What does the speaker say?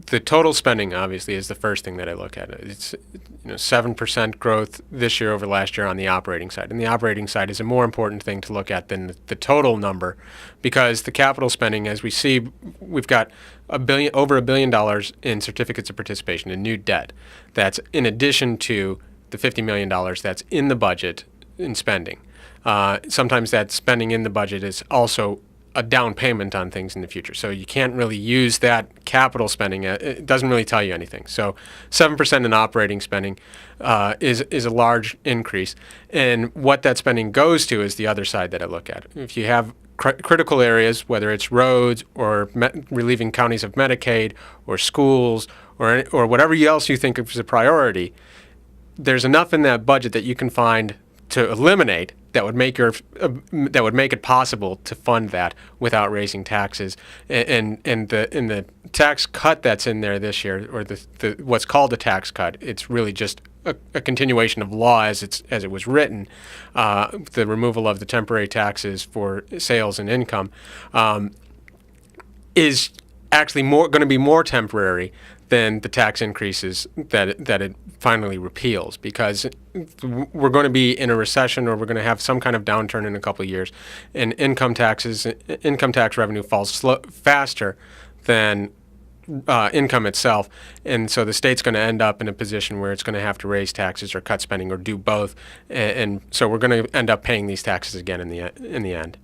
the total spending obviously is the first thing that I look at. It's 7% growth this year over last year on the operating side, and the operating side is a more important thing to look at than the total number, because the capital spending, as we see, we've got over $1 billion in certificates of participation in new debt. That's in addition to the $50 million that's in the budget in spending. Sometimes that spending in the budget is also a down payment on things in the future. So you can't really use that capital spending. It doesn't really tell you anything. So 7% in operating spending is a large increase. And what that spending goes to is the other side that I look at. If you have critical areas, whether it's roads or relieving counties of Medicaid or schools or whatever else you think is a priority, there's enough in that budget that you can find to eliminate that would make it possible to fund that without raising taxes. And the tax cut that's in there this year, or the what's called a tax cut, it's really just a continuation of law as it was written. The removal of the temporary taxes for sales and income is actually going to be more temporary than the tax increases that it finally repeals, because we're going to be in a recession, or we're going to have some kind of downturn in a couple of years, and income tax revenue falls faster than income itself, and so the state's going to end up in a position where it's going to have to raise taxes or cut spending or do both, and so we're going to end up paying these taxes again in the end.